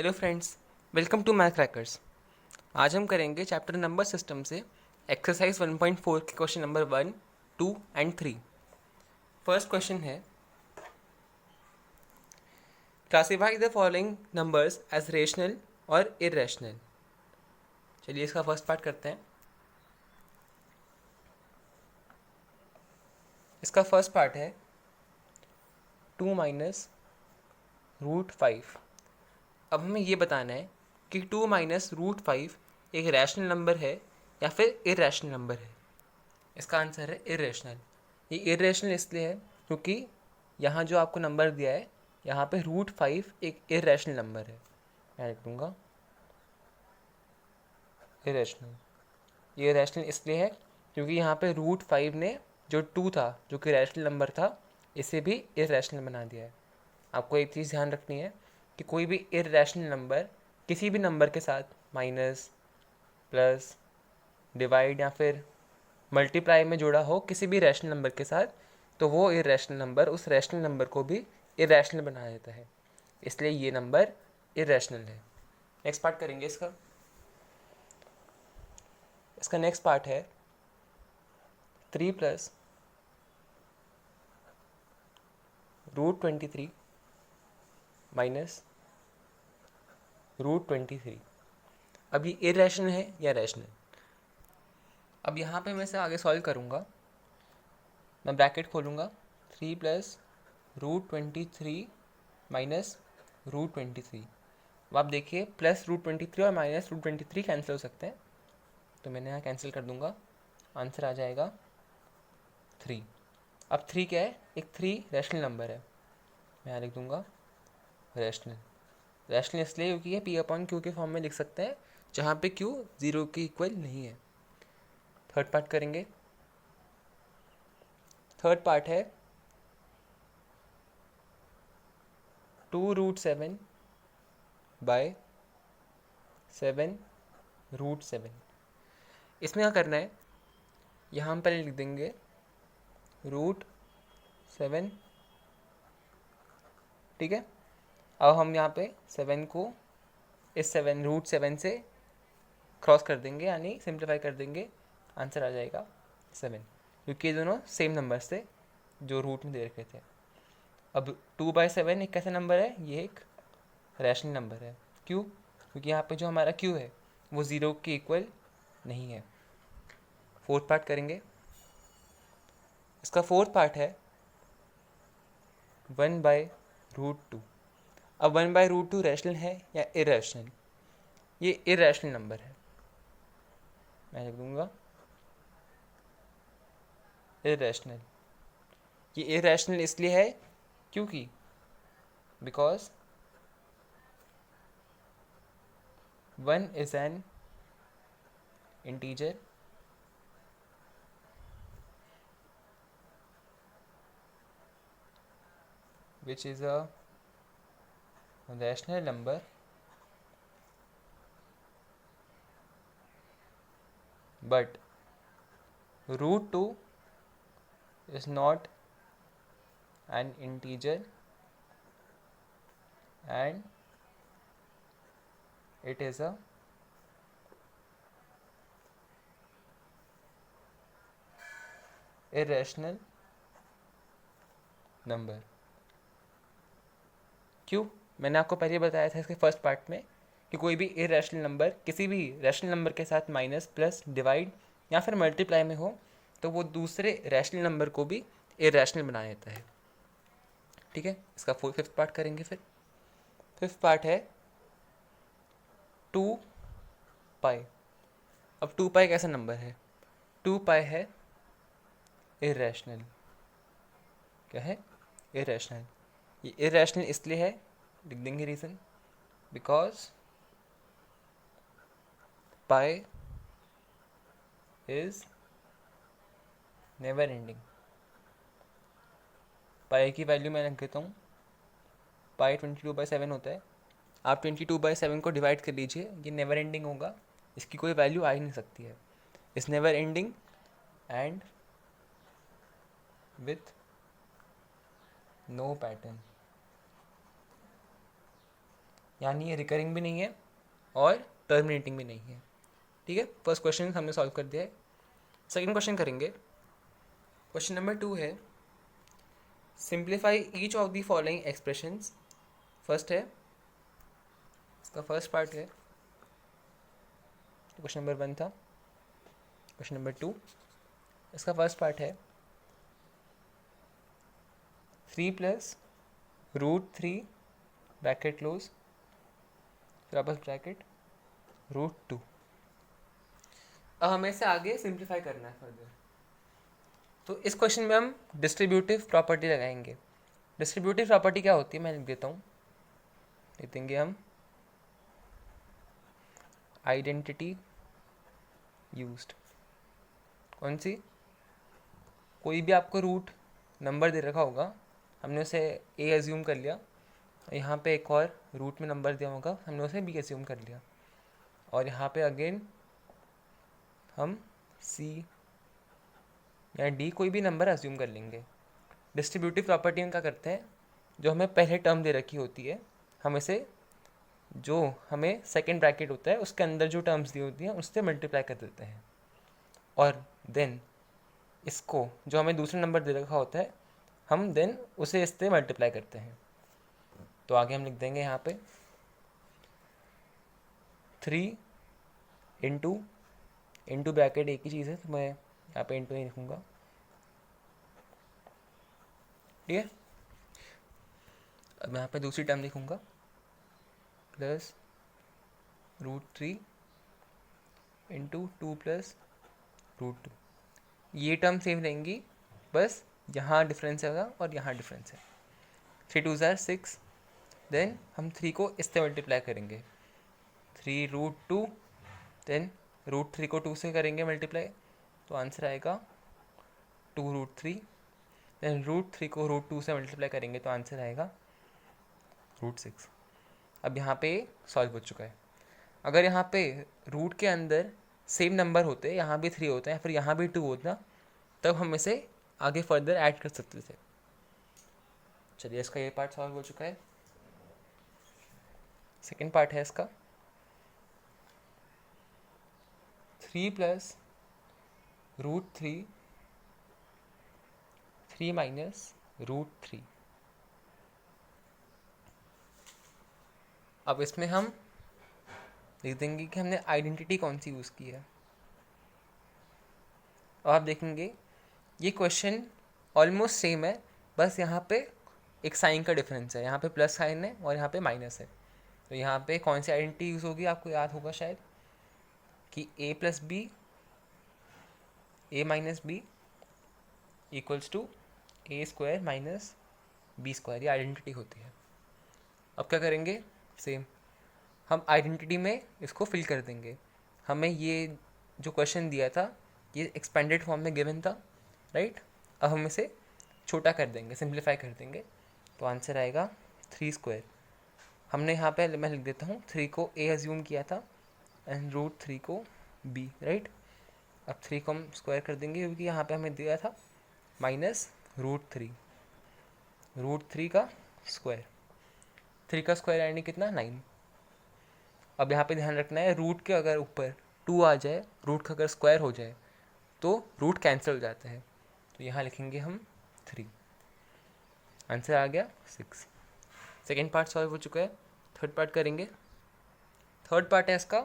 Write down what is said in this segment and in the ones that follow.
Hello friends, welcome to math crackers. आज हम करेंगे चैप्टर नंबर सिस्टम से एक्सरसाइज 1.4 के question number 1, 2 and 3। First question है, classify the following numbers as rational और इरेशनल। चलिए इसका फर्स्ट पार्ट करते हैं। इसका फर्स्ट पार्ट है 2 माइनस रूट 5। अब हमें ये बताना है कि 2 माइनस रूट 5 एक रैशनल नंबर है या फिर इरेशनल नंबर है। इसका आंसर है इरेशनल। ये इरेशनल इसलिए है क्योंकि यहाँ जो आपको नंबर दिया है, यहाँ पे रूट 5 एक इरेशनल नंबर है। मैं लिख दूँगा इरेशनल। ये इरेशनल इसलिए है क्योंकि यहाँ पे रूट 5 ने जो 2 था, जो कि रैशनल नंबर था, इसे भी इरेशनल बना दिया है। आपको एक चीज़ ध्यान रखनी है कि कोई भी इरेशनल नंबर किसी भी नंबर के साथ माइनस, प्लस, डिवाइड या फिर मल्टीप्लाई में जुड़ा हो किसी भी रैशनल नंबर के साथ, तो वो इरेशनल नंबर उस रैशनल नंबर को भी इरेशनल बना देता है। इसलिए ये नंबर इरेशनल है। नेक्स्ट पार्ट करेंगे इसका। इसका नेक्स्ट पार्ट है 3 प्लस रूट 23 माइनस रूट 23। अब ये इरेशनल है या रैशनल? अब यहाँ पे मैं इसे आगे सॉल्व करूँगा। मैं ब्रैकेट खोलूँगा, 3 प्लस रूट 23 माइनस रूट 23। अब आप देखिए, प्लस रूट 23 और माइनस रूट 23 कैंसिल हो सकते हैं, तो मैंने यहाँ कैंसिल कर दूंगा। आंसर आ जाएगा 3। अब 3 क्या है? एक 3 रैशनल नंबर है। मैं यहाँ लिख दूंगा रैशनल। रैशनल इसलिए क्योंकि ये पी अपॉन क्यू के फॉर्म में लिख सकते हैं, जहाँ पे क्यू 0 के इक्वल नहीं है। थर्ड पार्ट करेंगे। थर्ड पार्ट है 2 रूट 7 बाय 7 रूट 7। इसमें क्या करना है, यहाँ हम पहले लिख देंगे रूट 7, ठीक है। अब हम यहाँ पे 7 को इस 7 रूट 7 से क्रॉस कर देंगे, यानी सिंप्लीफाई कर देंगे। आंसर आ जाएगा 7, क्योंकि ये दोनों सेम नंबर्स थे जो रूट में दे रखे थे। अब 2/7 एक कैसा नंबर है? ये एक रैशनल नंबर है। क्यों? क्योंकि यहाँ पे जो हमारा क्यू है वो 0 के इक्वल नहीं है। फोर्थ पार्ट करेंगे। इसका फोर्थ पार्ट है 1/√2। अब 1/√2 रैशनल है या इरेशनल? ये इरेशनल नंबर है। मैं लिख दूंगा इरेशनल। ये इरेशनल इसलिए है क्योंकि because 1 is an integer which is a rational number but √2 is not an integer and it is a irrational number। क्यों? मैंने आपको पहले बताया था इसके फर्स्ट पार्ट में कि कोई भी इरेशनल नंबर किसी भी रैशनल नंबर के साथ माइनस, प्लस, डिवाइड या फिर मल्टीप्लाई में हो तो वो दूसरे रैशनल नंबर को भी इरेशनल बना देता है। ठीक है, इसका फिफ्थ पार्ट करेंगे। फिर फिफ्थ पार्ट है 2π। अब 2π कैसा नंबर है? 2π है इरेशनल। क्या है? इरेशनल। ये इरेशनल इसलिए है, लिख देंगे reason, because pi is never ending. Pi की वैल्यू मैं रख देता हूँ, पाई 22/7 होता है। आप 22/7 को डिवाइड कर लीजिए, ये नेवर एंडिंग होगा, इसकी कोई वैल्यू आ ही नहीं सकती है। इस never ending and with no pattern. यानी ये रिकरिंग भी नहीं है और टर्मिनेटिंग भी नहीं है। ठीक है, फर्स्ट क्वेश्चन हमने सॉल्व कर दिया है। सेकंड क्वेश्चन करेंगे। क्वेश्चन नंबर 2 है, simplify each of the following expressions. First है, इसका फर्स्ट पार्ट है, क्वेश्चन नंबर 1 था। क्वेश्चन नंबर 2, इसका फर्स्ट पार्ट है 3 प्लस √3 ब्रैकेट क्लोज फिर आपस ब्रैकेट √2। अब हमें इसे आगे सिंप्लीफाई करना है फर्दर। तो इस क्वेश्चन में हम डिस्ट्रीब्यूटिव प्रॉपर्टी लगाएंगे। डिस्ट्रीब्यूटिव प्रॉपर्टी क्या होती है मैं लिख देता हूँ, लिख देंगे हम आइडेंटिटी यूज्ड। कौन सी? कोई भी आपको रूट नंबर दे रखा होगा, हमने उसे ए एज्यूम कर लिया, यहाँ पे एक और रूट में नंबर दिया होगा, हमने उसे बी एज्यूम कर लिया, और यहाँ पे अगेन हम सी या डी कोई भी नंबर एज्यूम कर लेंगे। डिस्ट्रीब्यूटिव प्रॉपर्टी में क्या करते हैं, जो हमें पहले टर्म दे रखी होती है, हम इसे जो हमें सेकेंड ब्रैकेट होता है उसके अंदर जो टर्म्स दी होती हैं उससे मल्टीप्लाई कर देते हैं, और देन इसको जो हमें दूसरा नंबर दे रखा होता है हम देन उसे इससे मल्टीप्लाई करते हैं। तो आगे हम लिख देंगे यहाँ पे 3 इंटू ब्रैकेट एक ही चीज़ है, तो मैं यहाँ पे इंटू नहीं लिखूँगा। ठीक है, अब मैं यहाँ पे दूसरी टर्म लिखूँगा प्लस √3 इंटू 2 प्लस √2। ये टर्म सेम रहेंगी, बस यहाँ डिफरेंस है और यहाँ डिफरेंस है। 3 2 ज़ार 6, देन हम 3 को इससे मल्टीप्लाई करेंगे, 3√2, देन √3 को 2 से करेंगे मल्टीप्लाई, तो आंसर आएगा 2√3, देन √3 को √2 से मल्टीप्लाई करेंगे तो आंसर आएगा √6। अब यहाँ पे सॉल्व हो चुका है। अगर यहाँ पे रूट के अंदर सेम नंबर होते, यहाँ भी 3 होता है फिर यहाँ भी 2 होता, तब हम इसे आगे फर्दर ऐड कर सकते थे। चलिए, इसका ये पार्ट सॉल्व हो चुका है। सेकेंड पार्ट है इसका 3 प्लस √3 3 माइनस √3। अब इसमें हम लिख देंगे कि हमने आइडेंटिटी कौन सी यूज़ की है। और आप देखेंगे ये क्वेश्चन ऑलमोस्ट सेम है, बस यहाँ पे एक साइन का डिफरेंस है, यहाँ पे प्लस साइन है और यहाँ पे माइनस है। तो यहाँ पे कौन सी आइडेंटिटी यूज़ होगी आपको याद होगा शायद कि a plus b a minus b equals to a square minus b square, ये आइडेंटिटी होती है। अब क्या करेंगे, सेम हम आइडेंटिटी में इसको फिल कर देंगे। हमें ये जो क्वेश्चन दिया था ये एक्सपेंडेड फॉर्म में गिवन था, राइट। अब हम इसे छोटा कर देंगे, सिंप्लीफाई कर देंगे, तो आंसर आएगा 3 स्क्वायर। हमने यहाँ पे मैं लिख देता हूँ 3 को a एज्यूम किया था एंड √3 को b, राइट। अब 3 को हम स्क्वायर कर देंगे क्योंकि यहाँ पे हमें दिया था माइनस √3 का स्क्वायर, 3 का स्क्वायर यानी कितना 9। अब यहाँ पे ध्यान रखना है रूट के अगर ऊपर 2 आ जाए, रूट का अगर स्क्वायर हो जाए तो रूट कैंसिल हो जाता है, तो यहाँ लिखेंगे हम 3। आंसर आ गया 6। सेकेंड पार्ट सॉल्व हो चुका है। थर्ड पार्ट करेंगे। थर्ड पार्ट है इसका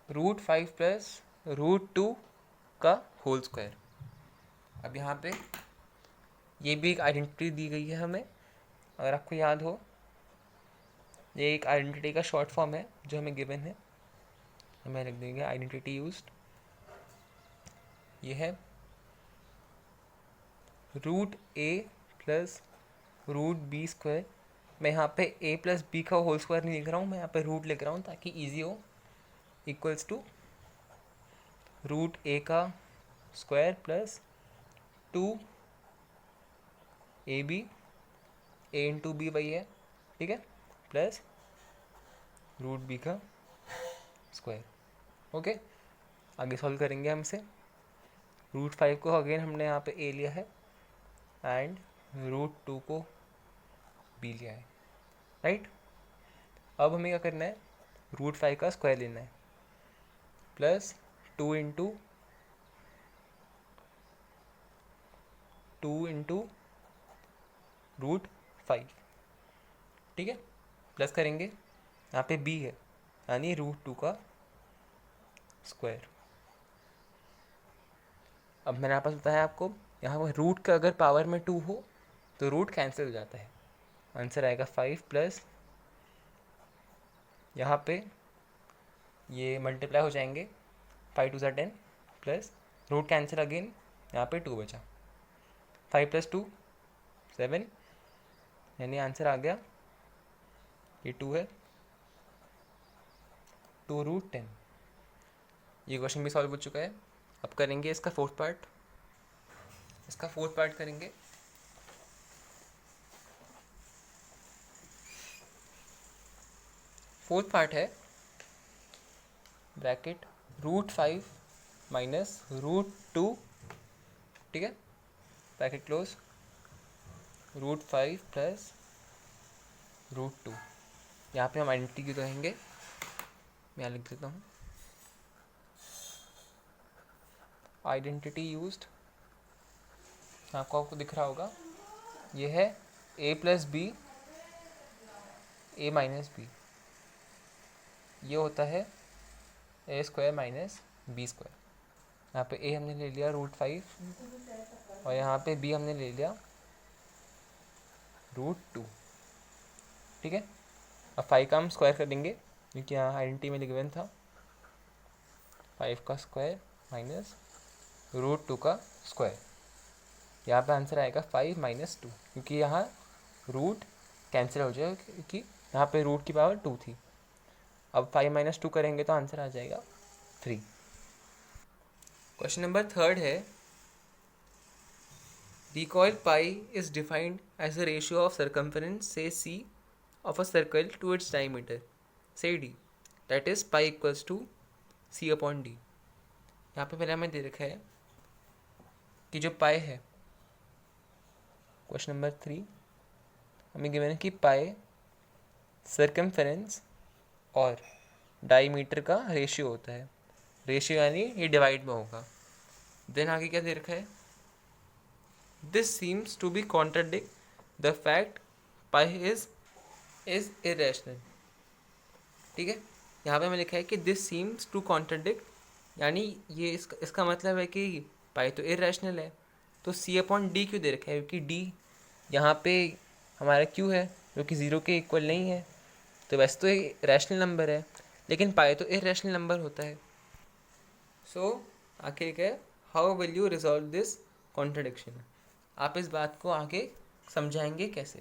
√5 प्लस √2 का होल स्क्वायर। अब यहाँ पे ये भी एक आइडेंटिटी दी गई है हमें, अगर आपको याद हो ये एक आइडेंटिटी का शॉर्ट फॉर्म है जो हमें गिवन है, हमें लिख देंगे आइडेंटिटी यूज्ड। ये है √a प्लस √b स्क्वायर। मैं यहाँ पे a प्लस b का होल स्क्वायर नहीं लिख रहा हूँ, मैं यहाँ पे रूट लिख रहा हूँ ताकि ईजी हो, इक्वल्स टू √a का square plus 2ab, a into b वही है, ठीक है, प्लस √b का स्क्वायर। ओके, आगे सॉल्व करेंगे हम इसे। √5 को अगेन हमने यहाँ पे ए लिया है एंड √2 को बी लिया है, राइट। अब हमें क्या करना है, √5 का स्क्वायर लेना है प्लस 2 इंटू √5, ठीक है। प्लस करेंगे, यहाँ पे b है यानी √2 का स्क्वायर। अब मैंने आपस बताया आपको, यहाँ पर रूट का अगर पावर में 2 हो तो रूट कैंसिल हो जाता है, आंसर आएगा 5 प्लस यहाँ पे ये मल्टीप्लाई हो जाएंगे, 5 2 10 प्लस रूट कैंसिल अगेन, यहाँ पे 2 बचा, 5 + 2 7, यानी आंसर आ गया, ये 2 है, 2√10। ये क्वेश्चन भी सॉल्व हो चुका है। अब करेंगे इसका फोर्थ पार्ट करेंगे। फोर्थ पार्ट है ब्रैकेट √5 माइनस √2, ठीक है, ब्रैकेट क्लोज, √5 प्लस √2। यहाँ पे हम आइडेंटिटी क्यों कहेंगे, मैं यहाँ लिख देता हूँ, आइडेंटिटी यूज्ड, आपको दिख रहा होगा, ये है a + b, a - b, ये होता है a² - b²। यहाँ पे a हमने ले लिया √5 और यहाँ पे b हमने ले लिया √2, ठीक है। अब 5 का हम स्क्वायर कर देंगे क्योंकि यहाँ आइडेंटिटी में गिवन था, 5 का स्क्वायर माइनस √2 का स्क्वायर, यहाँ पे आंसर आएगा 5 - 2, क्योंकि यहाँ रूट कैंसिल हो जाएगा क्योंकि यहाँ पे रूट की पावर 2 थी। अब 5 - 2 करेंगे तो आंसर आ जाएगा 3। क्वेश्चन नंबर 3 है, recoil pi is defined as a ratio of circumference say c of a circle to its diameter say d, that is pi = c/d। यहाँ पे पहले हमें दे रखा है कि जो पाई है, क्वेश्चन नंबर 3 हमें गिवन है कि पाई सर्कमफेरेंस और डाईमीटर का रेशियो होता है, रेशियो यानी ये डिवाइड में होगा। देन आगे क्या दे रखा है, this seems to be contradict the fact pi is irrational, ठीक है। यहाँ पे हमें लिखा है कि दिस सीम्स टू कॉन्ट्राडिक्ट, यानी ये इसका मतलब है कि पाई तो इरेशनल है, तो c/d क्यों दे रखा है, क्योंकि d यहाँ पे हमारा q है जो कि 0 के इक्वल नहीं है, तो वैसे तो एक रैशनल नंबर है लेकिन पाई तो इरेशनल नंबर होता है। सो आखिर क्या, how will you resolve this contradiction, आप इस बात को आगे समझाएंगे कैसे।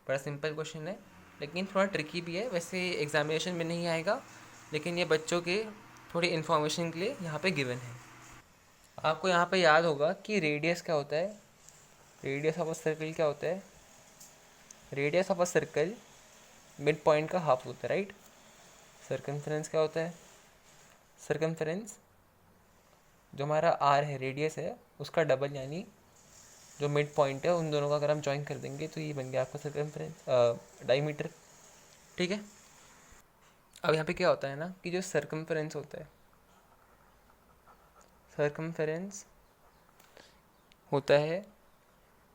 बड़ा सिंपल क्वेश्चन है लेकिन थोड़ा ट्रिकी भी है, वैसे एग्जामिनेशन में नहीं आएगा लेकिन ये बच्चों के थोड़ी इन्फॉर्मेशन के लिए यहाँ पे गिवन है। आपको यहाँ पे याद होगा कि रेडियस क्या होता है, रेडियस ऑफ अ सर्कल क्या होता है, radius of a circle mid point का हाफ होता है, राइट। सर्कमफेरेंस क्या होता है, सर्कमफेरेंस जो हमारा आर है, रेडियस है, उसका डबल, यानी जो मिड पॉइंट है उन दोनों का अगर हम ज्वाइन कर देंगे तो ये बन गया आपका सर्कमफेरेंस डाईमीटर, ठीक है। अब यहाँ पे क्या होता है ना कि जो सर्कमफेरेंस होता है, सर्कमफेरेंस होता है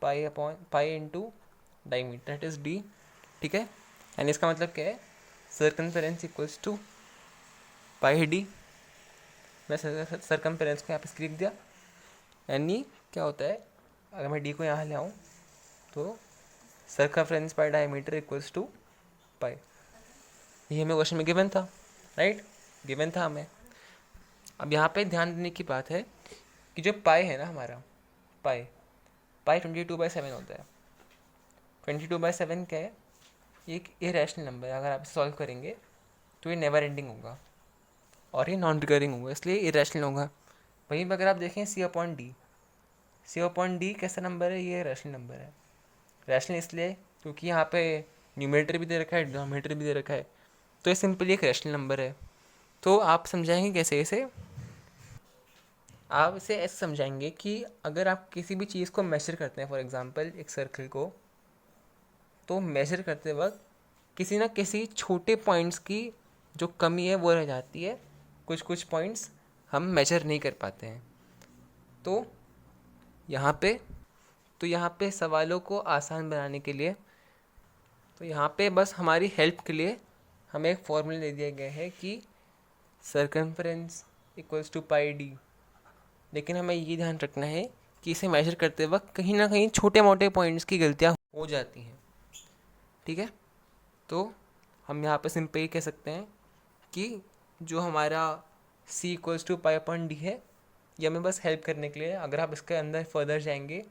pi into diameter, that is d, ठीक है। यानी इसका मतलब क्या है, circumference equals to pi d. मैं सर्कमफेरेंस को यहाँ पे लिख दिया, यानी क्या होता है, अगर मैं डी को यहाँ ले आऊँ तो circumference by diameter equals to pi. ये हमें क्वेश्चन में गिवन था, राइट, गिवन था हमें। अब यहाँ पे ध्यान देने की बात है कि जो पाई है ना हमारा, पाई 22/7 होता है। 22/7 क्या है, ये एक इरेशनल नंबर है, अगर आप इसे सॉल्व करेंगे तो ये नेवर एंडिंग होगा और ये नॉन रिकरिंग होगा, इसलिए इरेशनल होगा। वहीं पर अगर आप देखें C/D कैसा नंबर है, ये रैशनल नंबर है। रैशनल इसलिए क्योंकि यहाँ पे न्यूमरेटर भी दे रखा है, डिनोमिनेटर भी दे रखा है, तो ये सिंपली एक रैशनल नंबर है। तो आप समझाएंगे कैसे इसे, आप इसे ऐसे समझाएंगे कि अगर आप किसी भी चीज़ को मेजर करते हैं, फॉर एग्जांपल एक सर्कल को, तो मेजर करते वक्त किसी ना किसी छोटे पॉइंट्स की जो कमी है वो रह जाती है, कुछ कुछ पॉइंट्स हम मेजर नहीं कर पाते हैं। तो यहाँ पे यहाँ पे सवालों को आसान बनाने के लिए, तो यहाँ पे बस हमारी हेल्प के लिए हमें एक फॉर्मूला दे दिया गया है कि circumference equals to pi d. लेकिन हमें ये ध्यान रखना है कि इसे मेजर करते वक्त कहीं ना कहीं छोटे मोटे पॉइंट्स की गलतियाँ हो जाती हैं, ठीक है। तो हम यहाँ पे सिंपल ही कह सकते हैं कि जो हमारा c equals to pi upon d है, ये हमें बस हेल्प करने के लिए। अगर आप इसके अंदर फर्दर जाएंगे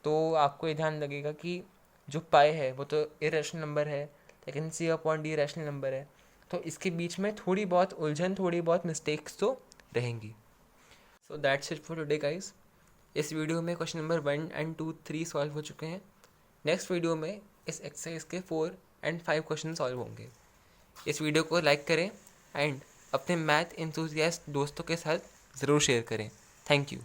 तो आपको ये ध्यान लगेगा कि जो पाई है वो तो इरेशनल नंबर है, लेकिन c upon D rational number है, तो इसके बीच में थोड़ी बहुत उलझन, थोड़ी बहुत मिस्टेक्स तो रहेंगी। So that's it for today guys. इस वीडियो में क्वेश्चन नंबर 1 एंड 2 3 सॉल्व हो चुके हैं। नेक्स्ट वीडियो में इस एक्सरसाइज के 4 एंड 5 क्वेश्चन सॉल्व होंगे। इस वीडियो को लाइक करें एंड अपने मैथ एंथुसियास्ट दोस्तों के साथ ज़रूर शेयर करें। Thank you.